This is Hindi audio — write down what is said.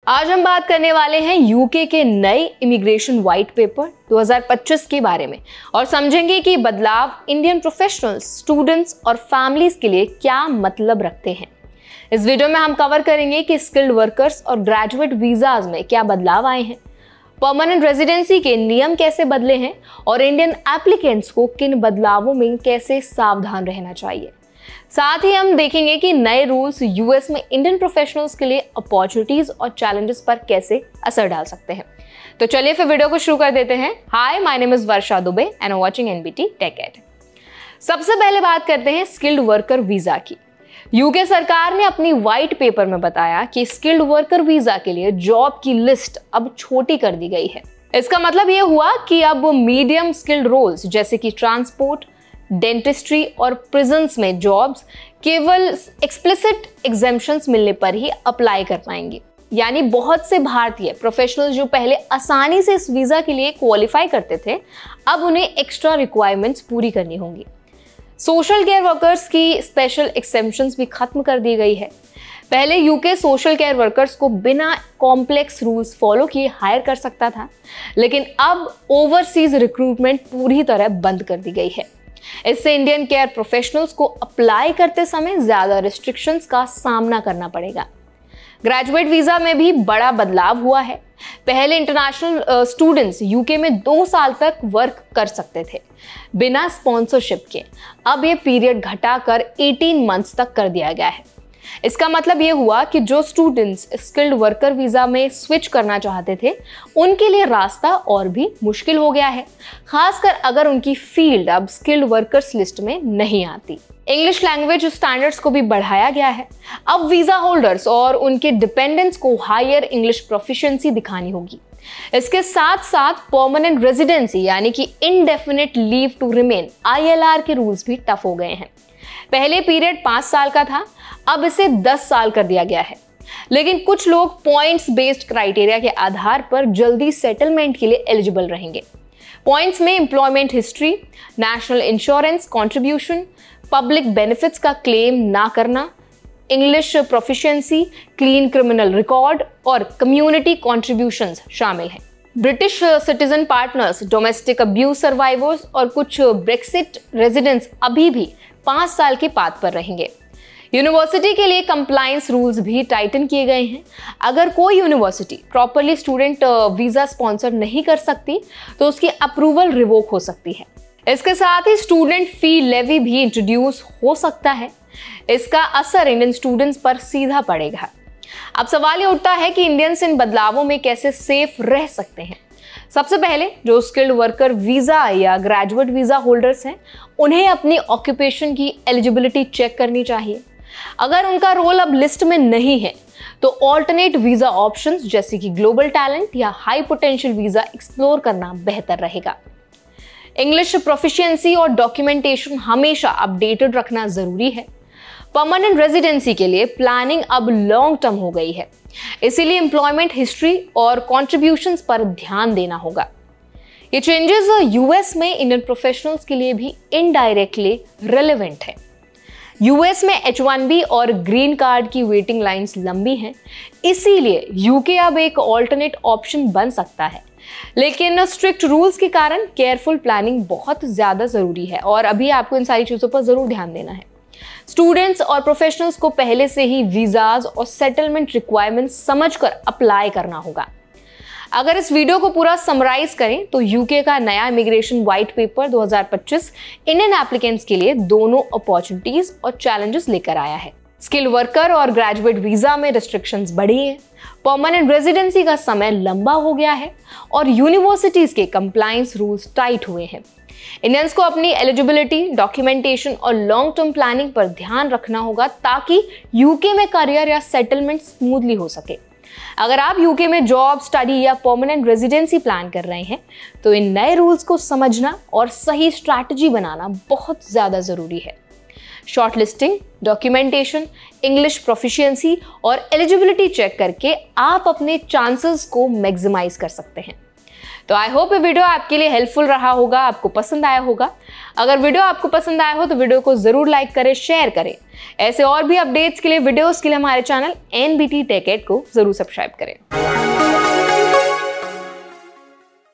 आज हम बात करने वाले हैं यूके के नए इमिग्रेशन व्हाइट पेपर 2025 के बारे में और समझेंगे कि बदलाव इंडियन प्रोफेशनल्स, स्टूडेंट्स और फैमिलीज के लिए क्या मतलब रखते हैं। इस वीडियो में हम कवर करेंगे कि स्किल्ड वर्कर्स और ग्रेजुएट वीजाज में क्या बदलाव आए हैं, परमानेंट रेजिडेंसी के नियम कैसे बदले हैं और इंडियन एप्लीकेंट्स को किन बदलावों में कैसे सावधान रहना चाहिए। साथ ही हम देखेंगे कि नए रूल्स यूएस में इंडियन प्रोफेशनल्स के लिए अपॉर्चुनिटीज और चैलेंजेस पर कैसे असर डाल सकते हैं। तो चलिए फिर वीडियो को शुरू कर देते हैं। Hi, my name is Varsha Dubey and I watching NBT tech ed. सबसे पहले बात करते हैं स्किल्ड वर्कर वीजा की। यूके सरकार ने अपनी व्हाइट पेपर में बताया कि स्किल्ड वर्कर वीजा के लिए जॉब की लिस्ट अब छोटी कर दी गई है। इसका मतलब यह हुआ कि अब मीडियम स्किल्ड रोल्स जैसे कि ट्रांसपोर्ट, डेंटिस्ट्री और प्रिजन्स में जॉब्स केवल एक्सप्लिसिट एग्जेम्पशंस मिलने पर ही अप्लाई कर पाएंगे। यानी बहुत से भारतीय प्रोफेशनल्स जो पहले आसानी से इस वीजा के लिए क्वालिफाई करते थे, अब उन्हें एक्स्ट्रा रिक्वायरमेंट्स पूरी करनी होंगी। सोशल केयर वर्कर्स की स्पेशल एक्सेम्पशंस भी खत्म कर दी गई है। पहले यूके सोशल केयर वर्कर्स को बिना कॉम्प्लेक्स रूल्स फॉलो किए हायर कर सकता था, लेकिन अब ओवरसीज रिक्रूटमेंट पूरी तरह बंद कर दी गई है। इससे इंडियन केयर प्रोफेशनल्स को अप्लाई करते समय ज्यादा रिस्ट्रिक्शंस का सामना करना पड़ेगा। ग्रेजुएट वीजा में भी बड़ा बदलाव हुआ है। पहले इंटरनेशनल स्टूडेंट्स यूके में 2 साल तक वर्क कर सकते थे बिना स्पॉन्सरशिप के। अब ये पीरियड घटाकर 18 मंथ्स तक कर दिया गया है। इसका मतलब ये हुआ कि जो स्टूडेंट्स स्किल्ड वर्कर वीजा में स्विच करना चाहते थे, उनके लिए रास्ता और भी मुश्किल हो गया है, खासकर अगर उनकी फील्ड अब स्किल्ड वर्कर्स लिस्ट में नहीं आती। इंग्लिश लैंग्वेज स्टैंडर्ड्स को भी बढ़ाया गया है। अब वीजा होल्डर्स और उनके डिपेंडेंट्स को हायर इंग्लिश प्रोफिशिएंसी दिखानी होगी। इसके साथ साथ परमानेंट रेजिडेंसी यानी कि indefinite leave to remain ILR के रूल्स भी टफ हो गए हैं। पहले पीरियड 5 साल का था, अब इसे 10 साल कर दिया गया है। लेकिन कुछ लोग पॉइंट्स बेस्ड क्राइटेरिया के आधार पर जल्दी सेटलमेंट के लिए एलिजिबल रहेंगे। पॉइंट्स में employment history, national insurance contribution, public benefits का क्लेम ना करना, English proficiency, clean criminal record और कम्युनिटी कॉन्ट्रीब्यूशंस शामिल हैं। British citizen partners, domestic abuse survivors और कुछ ब्रेक्सिट रेजिडेंट्स अभी भी 5 साल के पाथ पर रहेंगे। यूनिवर्सिटी के लिए कंप्लायंस रूल्स भी टाइटन किए गए हैं। अगर कोई university properly student visa sponsor नहीं कर सकती तो उसकी अप्रूवल रिवोक हो सकती है। इसके साथ ही स्टूडेंट फी लेवी भी इंट्रोड्यूस हो सकता है। इसका असर इंडियन स्टूडेंट्स पर सीधा पड़ेगा। अब सवाल ये उठता है कि इंडियंस इन बदलावों में कैसे सेफ रह सकते हैं। सबसे पहले जो स्किल्ड वर्कर वीजा या ग्रेजुएट वीजा होल्डर्स हैं, उन्हें अपनी ऑक्यूपेशन की एलिजिबिलिटी चेक करनी चाहिए। अगर उनका रोल अब लिस्ट में नहीं है तो ऑल्टरनेट वीजा ऑप्शंस जैसे कि ग्लोबल टैलेंट या हाई पोटेंशियल वीजा एक्सप्लोर करना बेहतर रहेगा। इंग्लिश प्रोफिशिएंसी और डॉक्यूमेंटेशन हमेशा अपडेटेड रखना जरूरी है। परमानेंट रेजिडेंसी के लिए प्लानिंग अब लॉन्ग टर्म हो गई है, इसीलिए एम्प्लॉयमेंट हिस्ट्री और कॉन्ट्रीब्यूशंस पर ध्यान देना होगा। ये चेंजेस यूएस में इंडियन प्रोफेशनल्स के लिए भी इनडायरेक्टली रेलेवेंट है। यूएस में H1B और ग्रीन कार्ड की वेटिंग लाइंस लंबी हैं, इसीलिए यूके अब एक ऑल्टरनेट ऑप्शन बन सकता है। लेकिन स्ट्रिक्ट रूल्स के कारण केयरफुल प्लानिंग बहुत ज्यादा जरूरी है और अभी आपको इन सारी चीजों पर जरूर ध्यान देना है। स्टूडेंट्स और प्रोफेशनल्स को पहले से ही वीजाज और सेटलमेंट रिक्वायरमेंट्स समझकर अप्लाई करना होगा। अगर इस वीडियो को पूरा समराइज करें तो यूके का नया immigration white paper 2025 Indian applicants के लिए दोनों अपॉर्चुनिटीज और चैलेंजेस लेकर आया है। स्किल्ड वर्कर और ग्रेजुएट वीजा में रिस्ट्रिक्शंस बढ़ी हैं, परमानेंट रेजिडेंसी का समय लंबा हो गया है और यूनिवर्सिटीज के कंप्लायंस रूल्स टाइट हुए हैं। इंडियंस को अपनी एलिजिबिलिटी, डॉक्यूमेंटेशन और लॉन्ग टर्म प्लानिंग पर ध्यान रखना होगा ताकि यूके में करियर या सेटलमेंट स्मूथली हो सके। अगर आप यूके में जॉब, स्टडी या परमानेंट रेजिडेंसी प्लान कर रहे हैं तो इन नए रूल्स को समझना और सही स्ट्रैटेजी बनाना बहुत ज्यादा जरूरी है। शॉर्टलिस्टिंग, डॉक्यूमेंटेशन, इंग्लिश प्रोफिशिएंसी और एलिजिबिलिटी चेक करके आप अपने चांसेस को मैक्सिमाइज कर सकते हैं। तो आई होप ये वीडियो आपके लिए हेल्पफुल रहा होगा, आपको पसंद आया होगा। अगर वीडियो आपको पसंद आया हो तो वीडियो को जरूर लाइक करें, शेयर करें। ऐसे और भी अपडेट्स के लिए, वीडियोस के लिए हमारे चैनल NBT Tech Ed को जरूर सब्सक्राइब करें।